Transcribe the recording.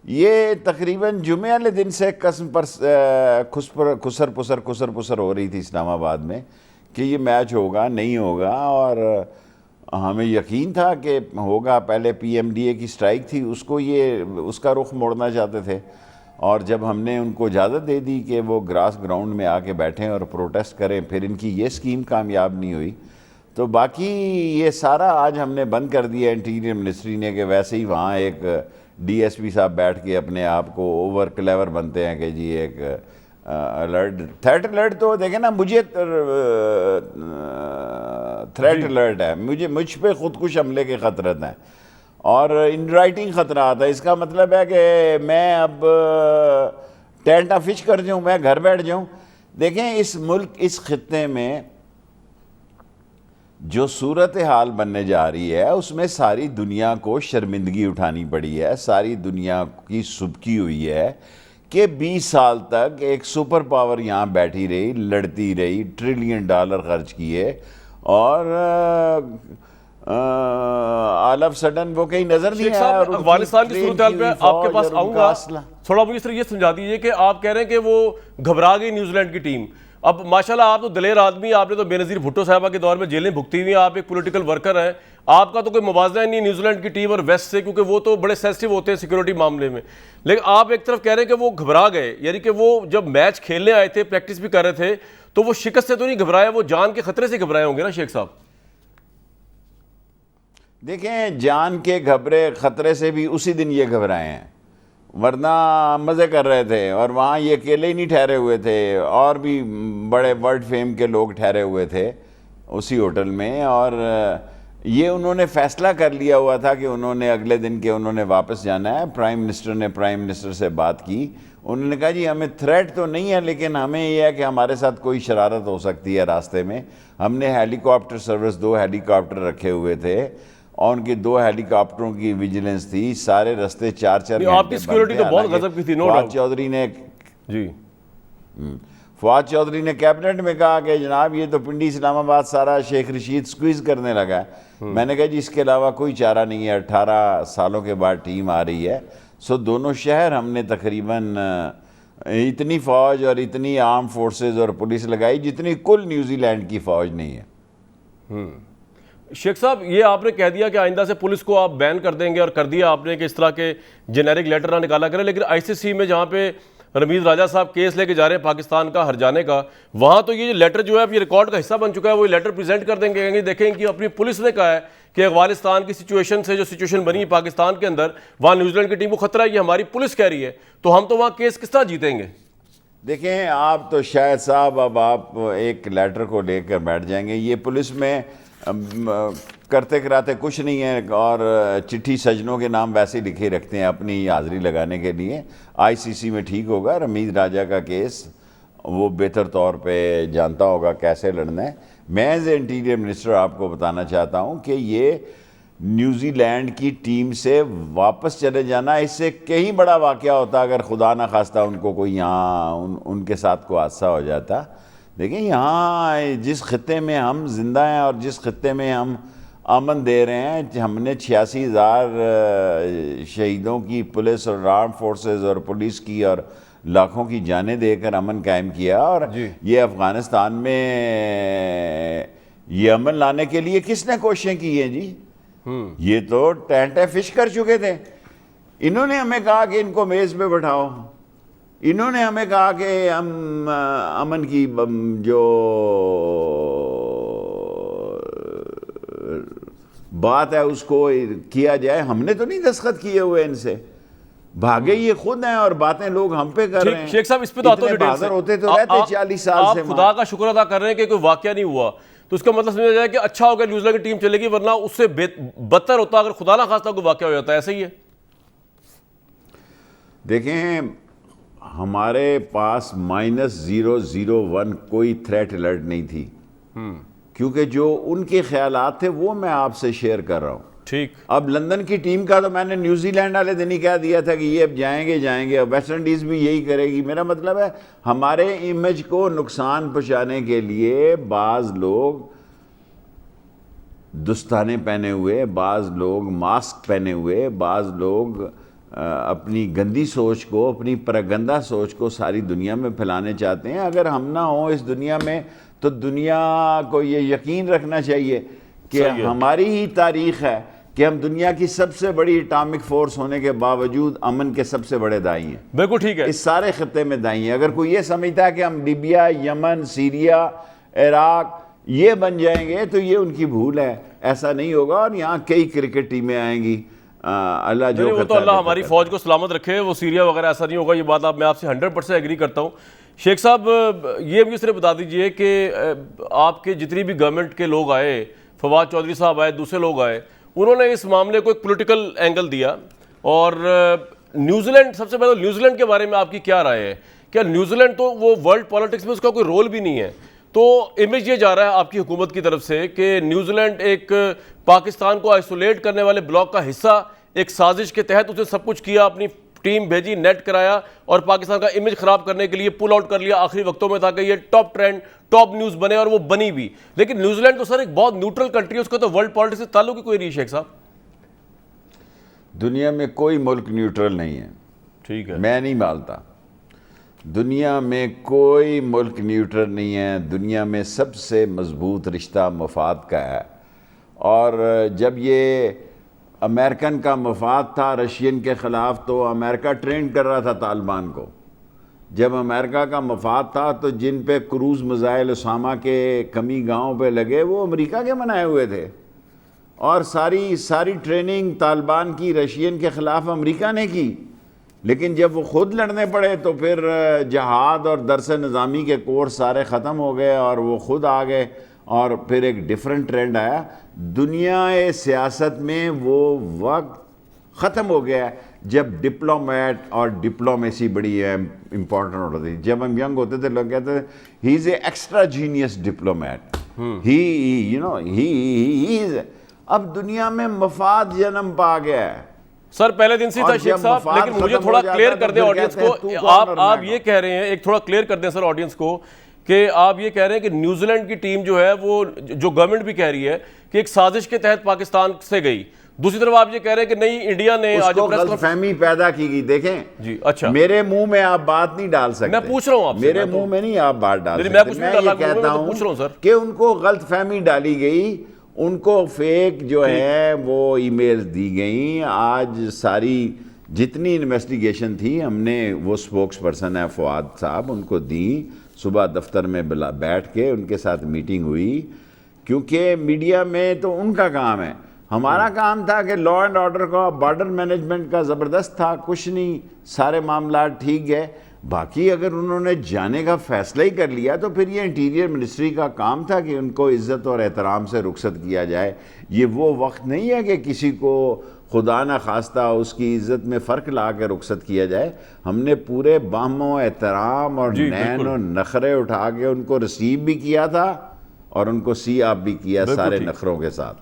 یہ تقریباً جمعے والے دن سے قسم پر خسر پسر ہو رہی تھی اسلام آباد میں کہ یہ میچ ہوگا نہیں ہوگا، اور ہمیں یقین تھا کہ ہوگا۔ پہلے پی ایم ڈی اے کی سٹرائک تھی، اس کا رخ موڑنا چاہتے تھے، اور جب ہم نے ان کو اجازت دے دی کہ وہ گراس گراؤنڈ میں آ کے بیٹھیں اور پروٹیسٹ کریں، پھر ان کی یہ سکیم کامیاب نہیں ہوئی، تو باقی یہ سارا آج ہم نے بند کر دیا انٹیریئر منسٹری نے، کہ ویسے ہی وہاں ایک ڈی ایس پی صاحب بیٹھ کے اپنے آپ کو اوور کلیور بنتے ہیں کہ جی ایک الرٹ، تھریٹ الرٹ تو دیکھیں نا، مجھے تھریٹ الرٹ ہے، مجھ پہ خودکش حملے کے خطرات ہیں اور ان رائٹنگ خطرات ہے۔ اس کا مطلب ہے کہ میں اب ٹینٹ فش کر جاؤں، میں گھر بیٹھ جاؤں۔ دیکھیں اس ملک، اس خطے میں جو صورتحال بننے جا رہی ہے اس میں ساری دنیا کو شرمندگی اٹھانی پڑی ہے، ساری دنیا کی سبکی ہوئی ہے کہ 20 سال تک ایک سپر پاور یہاں بیٹھی رہی، لڑتی رہی، $1 ٹریلین خرچ کیے، اور آل آف سڈن وہ کہیں نظر نہیں آیا۔ افغانستان کی صورتحال پہ آپ کے پاس آؤں گا، تھوڑا مجھے صرف یہ سمجھا دیجیے کہ آپ کہہ رہے ہیں کہ وہ گھبرا گئی نیوزی لینڈ کی ٹیم۔ اب ماشاءاللہ آپ تو دلیر آدمی، آپ نے تو بے نظیر بھٹو صاحبہ کے دور میں جیلیں بھگتی ہوئی ہیں، آپ ایک پولیٹیکل ورکر ہیں، آپ کا تو کوئی موازنہ نہیں نیوزی لینڈ کی ٹیم اور ویسٹ سے، کیونکہ وہ تو بڑے سینسٹیو ہوتے ہیں سیکورٹی معاملے میں، لیکن آپ ایک طرف کہہ رہے ہیں کہ وہ گھبرا گئے، یعنی کہ وہ جب میچ کھیلنے آئے تھے، پریکٹس بھی کر رہے تھے، تو وہ شکست سے تو نہیں گھبرائے، وہ جان کے خطرے سے گھبرائے ہوں گے نا شیخ صاحب؟ دیکھیں جان کے خطرے سے بھی اسی دن یہ گھبرائے ہیں، ورنہ مزے کر رہے تھے، اور وہاں یہ اکیلے ہی نہیں ٹھہرے ہوئے تھے، اور بھی بڑے ورلڈ فیم کے لوگ ٹھہرے ہوئے تھے اسی ہوٹل میں، اور یہ انہوں نے فیصلہ کر لیا ہوا تھا کہ انہوں نے اگلے دن کے انہوں نے واپس جانا ہے۔ پرائم منسٹر سے بات کی، انہوں نے کہا جی ہمیں تھریٹ تو نہیں ہے، لیکن ہمیں یہ ہے کہ ہمارے ساتھ کوئی شرارت ہو سکتی ہے راستے میں۔ ہم نے ہیلی کاپٹر سروس 2 ہیلی کاپٹر رکھے ہوئے تھے، اور ان کی 2 ہیلی کاپٹروں کی ویجیلنس تھی، سارے رستے 4 گھنٹے آپ کی سیکیورٹی تو بہت غضب کی تھی، نو ڈاؤٹ۔ فواد چودھری نے کیبنٹ میں کہا کہ جناب یہ تو پنڈی اسلام آباد سارا شیخ رشید سکویز کرنے لگا ہے۔ میں نے کہا جی اس کے علاوہ کوئی چارہ نہیں ہے، 18 سالوں کے بعد ٹیم آ رہی ہے، سو دونوں شہر ہم نے تقریباً اتنی فوج اور اتنی آرم فورسز اور پولیس لگائی جتنی کل نیوزی لینڈ کی فوج نہیں ہے۔ شیخ صاحب یہ آپ نے کہہ دیا کہ آئندہ سے پولیس کو آپ بین کر دیں گے، اور کر دیا آپ نے کہ اس طرح کے جنیرک لیٹر نہ نکالا کریں، لیکن آئی سی سی میں جہاں پہ رمیز راجہ صاحب کیس لے کے جا رہے ہیں پاکستان کا ہرجانے کا، وہاں تو یہ لیٹر جو ہے اب یہ ریکارڈ کا حصہ بن چکا ہے، وہ لیٹر پریزنٹ کر دیں گے، دیکھیں کہ اپنی پولیس نے کہا ہے کہ افغانستان کی سچویشن سے جو سچویشن بنی ہے پاکستان کے اندر، وہاں نیوزی لینڈ کی ٹیم کو خطرہ ہے، یہ ہماری پولیس کہہ رہی ہے، تو ہم تو وہاں کیس کس طرح جیتیں گے؟ دیکھیں آپ تو شاید صاحب اب آپ ایک لیٹر کو لے کر بیٹھ جائیں گے، یہ پولیس میں کرتے کراتے کچھ نہیں ہے، اور چٹھی سجنوں کے نام ویسے ہی لکھے رکھتے ہیں اپنی حاضری لگانے کے لیے۔ آئی سی سی میں ٹھیک ہوگا، رمیز راجہ کا کیس وہ بہتر طور پہ جانتا ہوگا کیسے لڑنا ہے۔ میں ایز اے انٹیریئر منسٹر آپ کو بتانا چاہتا ہوں کہ یہ نیوزی لینڈ کی ٹیم سے واپس چلے جانا اس سے کہیں بڑا واقعہ ہوتا اگر خدا نہ خواستہ ان کو کوئی یہاں ان کے ساتھ کوئی حادثہ ہو جاتا۔ دیکھیں یہاں جس خطے میں ہم زندہ ہیں اور جس خطے میں ہم امن دے رہے ہیں، ہم نے 86,000 شہیدوں کی پولیس اور آرم فورسز اور پولیس کی اور لاکھوں کی جانیں دے کر امن قائم کیا، اور یہ افغانستان میں یہ امن لانے کے لیے کس نے کوششیں کی ہیں جی؟ یہ تو ٹینٹ فش کر چکے تھے۔ انہوں نے ہمیں کہا کہ ان کو میز پہ بٹھاؤ، انہوں نے ہمیں کہا کہ ہم امن کی جو بات ہے اس کو کیا جائے، ہم نے تو نہیں دستخط کیے ہوئے ان سے، بھاگے یہ خود ہیں اور باتیں لوگ ہم پہ کر رہے ہیں۔ شیخ صاحب اس پہ تو اتنے بہادر ہوتے تو رہتے 40 سال سے۔ آپ خدا کا شکر ادا کر رہے ہیں کہ کوئی واقعہ نہیں ہوا، تو اس کا مطلب سمجھا جائے کہ اچھا ہوگا نیوزی لینڈ کی ٹیم چلے گی، ورنہ اس سے بدتر ہوتا اگر خدا نہ خواستہ کوئی واقعہ ہو جاتا ہے، ایسا ہی ہے؟ دیکھیں ہمارے پاس -001 کوئی تھریٹ الرٹ نہیں تھی، کیونکہ جو ان کے خیالات تھے وہ میں آپ سے شیئر کر رہا ہوں۔ ٹھیک، اب لندن کی ٹیم کا تو میں نے نیوزی لینڈ والے دن ہی کہہ دیا تھا کہ یہ اب جائیں گے، اب ویسٹ انڈیز بھی یہی کرے گی۔ میرا مطلب ہے ہمارے امیج کو نقصان پہنچانے کے لیے بعض لوگ دستانے پہنے ہوئے، بعض لوگ ماسک پہنے ہوئے، بعض لوگ اپنی گندی سوچ کو، اپنی پرگندہ سوچ کو ساری دنیا میں پھیلانے چاہتے ہیں۔ اگر ہم نہ ہوں اس دنیا میں تو دنیا کو یہ یقین رکھنا چاہیے کہ ہماری ہی تاریخ ہے کہ ہم دنیا کی سب سے بڑی اٹامک فورس ہونے کے باوجود امن کے سب سے بڑے دائی ہیں۔ بالکل ٹھیک ہے، اس سارے خطے میں دائی ہیں۔ اگر کوئی یہ سمجھتا ہے کہ ہم لیبیا، یمن، سیریا، عراق یہ بن جائیں گے تو یہ ان کی بھول ہے، ایسا نہیں ہوگا۔ اور یہاں کئی کرکٹ ٹیمیں آئیں گی، اللہ جو وہ تو اللہ ہماری فوج کو سلامت رکھے، وہ سیریا وغیرہ ایسا نہیں ہوگا، یہ بات میں آپ سے 100% ایگری کرتا ہوں۔ شیخ صاحب یہ بھی صرف بتا دیجئے کہ آپ کے جتنی بھی گورنمنٹ کے لوگ آئے، فواد چودھری صاحب آئے، دوسرے لوگ آئے، انہوں نے اس معاملے کو ایک پولیٹیکل اینگل دیا، اور نیوزی لینڈ، سب سے پہلے نیوزی لینڈ کے بارے میں آپ کی کیا رائے ہے؟ کیا نیوزی لینڈ تو وہ ورلڈ پالیٹکس میں اس کا کوئی رول بھی نہیں ہے، تو امیج یہ جا رہا ہے آپ کی حکومت کی طرف سے کہ نیوزی لینڈ ایک پاکستان کو آئسولیٹ کرنے والے بلاک کا حصہ، ایک سازش کے تحت اسے سب کچھ کیا، اپنی ٹیم بھیجی، نیٹ کرایا، اور پاکستان کا امیج خراب کرنے کے لیے پل آؤٹ کر لیا آخری وقتوں میں تاکہ یہ ٹاپ ٹرینڈ، ٹاپ نیوز بنے، اور وہ بنی بھی۔ لیکن نیوزی لینڈ تو سر ایک بہت نیوٹرل کنٹری ہے، اس کا تو ورلڈ پالیٹکس سے تعلق ہی کوئی نہیں۔ شیخ صاحب دنیا میں کوئی ملک نیوٹرل نہیں ہے، ٹھیک ہے، میں نہیں مانتا۔ دنیا میں کوئی ملک نیوٹرل نہیں ہے، دنیا میں سب سے مضبوط رشتہ مفاد کا ہے۔ اور جب یہ امریکن کا مفاد تھا رشین کے خلاف تو امریکہ ٹرین کر رہا تھا طالبان کو۔ جب امریکہ کا مفاد تھا تو جن پہ کروز میزائل اسامہ کے کمی گاؤں پہ لگے وہ امریکہ کے بنائے ہوئے تھے، اور ساری ٹریننگ طالبان کی رشین کے خلاف امریکہ نے کی۔ لیکن جب وہ خود لڑنے پڑے تو پھر جہاد اور درس نظامی کے کورس سارے ختم ہو گئے اور وہ خود آ گئے، اور پھر ایک ڈیفرنٹ ٹرینڈ آیا۔ دنیا سیاست میں وہ وقت ختم ہو گیا جب ڈپلومیٹ اور ڈپلومیسی بڑی امپورٹنٹ ہوتی تھی۔ جب ہم ینگ ہوتے تھے لوگ کہتے تھے ہی از اے ایکسٹرا جینیس ڈپلومیٹ، اب دنیا میں مفاد جنم پا گیا ہے۔ سر پہلے دن سے تھا شیخ صاحب، لیکن مجھے تھوڑا کلیئر کر دیں آڈینس کو، آپ یہ کہہ رہے ہیں، ایک تھوڑا کلیئر کر دیں سر آڈینس کو، کہ آپ یہ کہہ رہے ہیں کہ نیوزی لینڈ کی ٹیم جو ہے وہ، جو گورنمنٹ بھی کہہ رہی ہے کہ ایک سازش کے تحت پاکستان سے گئی، دوسری طرف آپ یہ کہہ رہے ہیں کہ نہیں، انڈیا نے اس کو غلط فہمی پیدا کی گئی۔ دیکھیں جی، اچھا، میرے منہ میں آپ بات نہیں ڈال سکتے، میں پوچھ رہا ہوں آپ سے، میرے منہ میں نہیں آپ بات ڈال میں سکتے، کچھ میں نہیں یہ کہتا ہوں کہ ان کو غلط فہمی ڈالی گئی، ان کو فیک جو ہے وہ ای میل دی گئیں۔ آج ساری جتنی انویسٹیگیشن تھی ہم نے، وہ سپوکس پرسن ہے فواد صاحب، ان کو دیں، صبح دفتر میں بیٹھ کے ان کے ساتھ میٹنگ ہوئی، کیونکہ میڈیا میں تو ان کا کام ہے، ہمارا کام تھا کہ لا اینڈ آرڈر کا، بارڈر مینجمنٹ کا زبردست تھا، کچھ نہیں، سارے معاملات ٹھیک گئے۔ باقی اگر انہوں نے جانے کا فیصلہ ہی کر لیا تو پھر یہ انٹیریئر منسٹری کا کام تھا کہ ان کو عزت اور احترام سے رخصت کیا جائے۔ یہ وہ وقت نہیں ہے کہ کسی کو خدا نہ خواستہ اس کی عزت میں فرق لا کے رخصت کیا جائے۔ ہم نے پورے باہم و احترام اور نین و نخرے اٹھا کے ان کو ریسیو بھی کیا تھا اور ان کو سی آپ بھی کیا سارے نخروں کے ساتھ۔